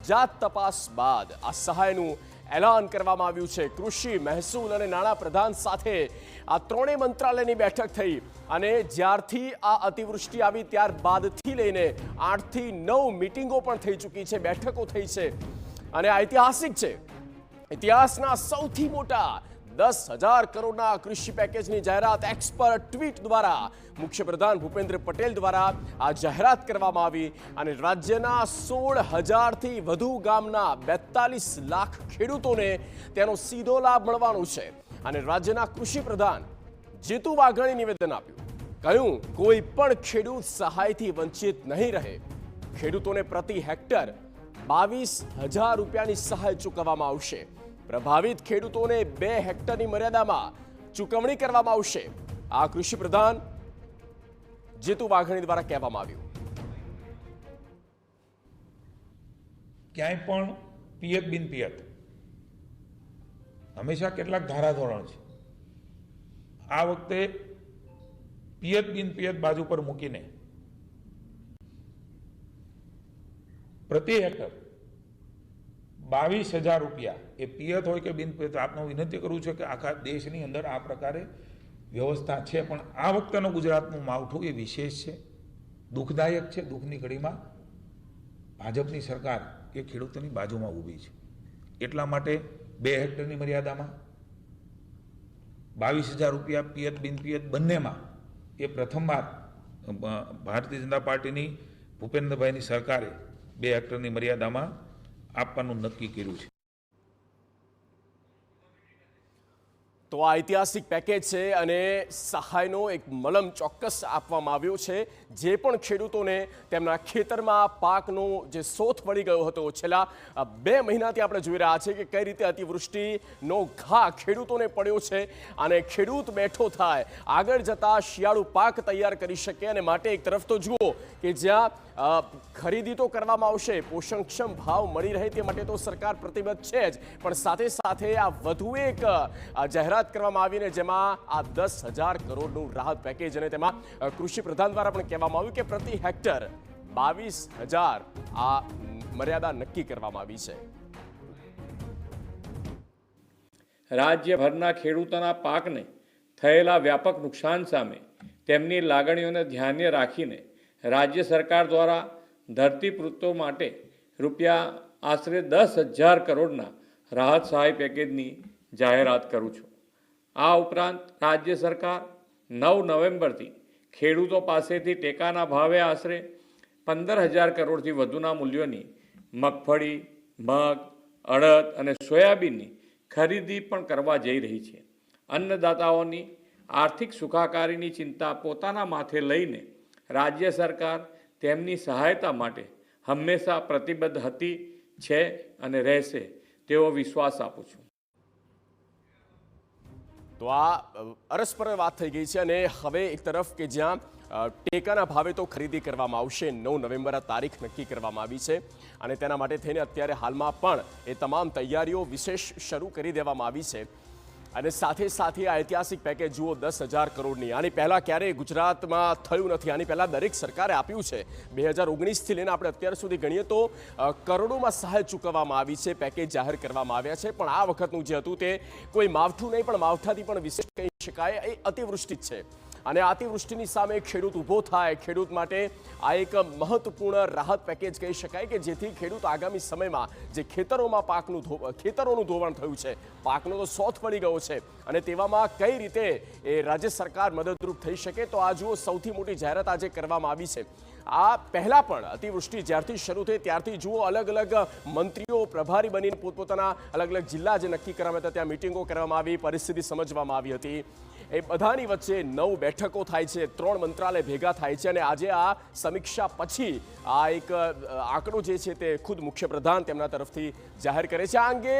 જાત તપાસ બાદ આ સહાયનું એલાન કરવામાં આવ્યું છે। કૃષિ, મહેસૂલ અને નાણાં પ્રધાન સાથે આ ત્રણેય મંત્રાલયની બેઠક થઈ અને જ્યારથી આ અતિવૃષ્ટિ આવી ત્યારબાદથી લઈને 8 થી 9 મીટિંગો પણ થઈ ચૂકી છે, બેઠકો થઈ છે અને આ ઐતિહાસિક છે। ઇતિહાસના સૌથી મોટા 10,000 કરોડના કૃષિ પેકેજની જાહેરાત એક્સપર્ટ ટ્વીટ દ્વારા મુખ્યપ્રધાન ભૂપેન્દ્ર પટેલ દ્વારા આ જાહેરાત કરવામાં આવી અને રાજ્યના 16,000થી વધુ ગામના 42 લાખ ખેડૂતોને તેનો સીધો લાભ મળવાનો છે અને રાજ્યના કૃષિ પ્રધાન જીતુ વાઘાણી નિવેદન આપ્યું, કહ્યું કોઈ પણ ખેડૂત સહાયથી વંચિત નહીં રહે। ખેડૂતોને પ્રતિ હેક્ટર 22,000 રૂપિયાની સહાય ચૂકવવામાં આવશે। પ્રભાવિત ખેડૂતોને 2 હેક્ટરની મર્યાદામાં ચૂકવણી કરવામાં આવશે। આ કૃષિ પ્રધાન જીતુ વાઘાણી દ્વારા કહેવામાં આવ્યું। ક્યાંય પણ પિયત બિન પિયત હંમેશા કેટલાક ધારાધોરણ છે। આ વખતે પિયત બિન પિયત બાજુ પર મૂકીને પ્રતિ હેક્ટર 22,000 રૂપિયા એ પિયત હોય કે બિન પિયત, આપને વિનંતી કરું છું કે આખા દેશની અંદર આ પ્રકારે વ્યવસ્થા છે, પણ આ વખતેનું ગુજરાતનું માવઠું એ વિશેષ છે, દુઃખદાયક છે। દુઃખની ઘડીમાં ભાજપની સરકાર એ ખેડૂતોની બાજુમાં ઊભી છે, એટલા માટે 2 હેક્ટરની મર્યાદામાં 22,000 રૂપિયા પિયત બિન પિયત બંનેમાં એ પ્રથમવાર ભારતીય જનતા પાર્ટીની ભૂપેન્દ્રભાઈની સરકારે 2 હેક્ટરની મર્યાદામાં આપવાનું નક્કી કર્યું છે। તો આ ઐતિહાસિક પેકેજ છે અને સહાયનો એક મલમ ચોક્કસ આપવામાં આવ્યો છે। જે પણ ખેડૂતોને તેમના ખેતરમાં પાકનો જે સોથ પડી ગયો હતો, છેલ્લા 2 મહિનાથી આપણે જોઈ રહ્યા છીએ કે કઈ રીતે અતિવૃષ્ટિનો ઘા ખેડૂતોને પડ્યો છે અને ખેડૂત બેઠો થાય, આગળ જતા શિયાળુ પાક તૈયાર કરી શકે અને માટે એક તરફ તો જુઓ કે જ્યાં ખરીદી તો કરવામાં આવશે, પોષણક્ષમ ભાવ મળી રહે તે માટે તો સરકાર પ્રતિબદ્ધ છે જ, પણ સાથે સાથે આ વધુ એક જાહેરાત કરવામાં આવીને જેમાં આ 10,000 કરોડનું રાહત પેકેજ અને તેમાં કૃષિ પ્રધાન દ્વારા પણ કહેવામાં આવ્યું કે પ્રતિ હેક્ટર 22,000 આ મર્યાદા નક્કી કરવામાં આવી છે। રાજ્યભરના ખેડૂતોના પાકને થયેલા વ્યાપક નુકસાન સામે તેમની લાગણીઓને ધ્યાને રાખીને રાજ્ય સરકાર દ્વારા ધરતીપુત્રો માટે આશરે 10,000 કરોડના રાહત સહાય પેકેજની જાહેરાત કરું છું। આ ઉપરાંત રાજ્ય સરકાર 9 નવેમ્બરથી ખેડૂતો પાસેથી ટેકાના ભાવે આશરે 15,000 કરોડથી વધુના મૂલ્યોની મગફળી, મગ, અડદ અને સોયાબીનની ખરીદી પણ કરવા જઈ રહી છે। અન્નદાતાઓની આર્થિક સુખાકારીની ચિંતા પોતાના માથે લઈને રાજ્ય સરકાર તેમની સહાયતા માટે હંમેશા પ્રતિબદ્ધ હતી, છે અને રહેશે તેવો વિશ્વાસ આપું છું। તો આ અરસપર વાત થઈ ગઈ છે અને હવે એક તરફ કે જ્યાં ટેકાના ભાવે તો ખરીદી કરવામાં આવશે, 9 નવેમ્બર આ તારીખ નક્કી કરવામાં આવી છે અને તેના માટે થઈને અત્યારે હાલમાં પણ એ તમામ તૈયારીઓ વિશેષ શરૂ કરી દેવામાં આવી છે અને સાથે સાથે આ ઐતિહાસિક પેકેજ જુઓ 10,000 કરોડની, આની પહેલાં ક્યારેય ગુજરાતમાં થયું નથી। આની પહેલાં દરેક સરકારે આપ્યું છે। 2019થી લઈને આપણે અત્યાર સુધી ગણીએ તો કરોડોમાં સહાય ચૂકવવામાં આવી છે, પેકેજ જાહેર કરવામાં આવ્યા છે, પણ આ વખતનું જે હતું તે કોઈ માવઠું નહીં પણ માવઠાથી પણ વિશેષ કહી શકાય એ અતિવૃષ્ટિ જ છે અને અતિવૃષ્ટિની સામે ખેડૂત ઊભો થાય, ખેડૂત માટે આ એક મહત્વપૂર્ણ રાહત પેકેજ કહી શકાય કે જેથી ખેડૂત આગામી સમયમાં જે ખેતરોનું ધોવાણ થયું છે, પાકનો તો સોથ પડી ગયો છે અને તેવામાં કઈ રીતે એ રાજ્ય સરકાર મદદરૂપ થઈ શકે। તો આ જુઓ સૌથી મોટી જાહેરાત આજે કરવામાં આવી છે। આ પહેલા પણ અતિવૃષ્ટિ જ્યારથી શરૂ થઈ ત્યારથી જુઓ અલગ અલગ મંત્રીઓ પ્રભારી બનીને પોતપોતાના અલગ અલગ જિલ્લા જે નક્કી કરવામાં હતા ત્યાં મિટિંગો કરવામાં આવી, પરિસ્થિતિ સમજવામાં આવી હતી। એ બધાની વચ્ચે 9 બેઠકો થાય છે, 3 મંત્રાલય ભેગા થાય છે અને આજે આ સમીક્ષા પછી આ એક આંકડો જે છે તે ખુદ મુખ્યપ્રધાન તેમના તરફથી જાહેર કરે છે। આ અંગે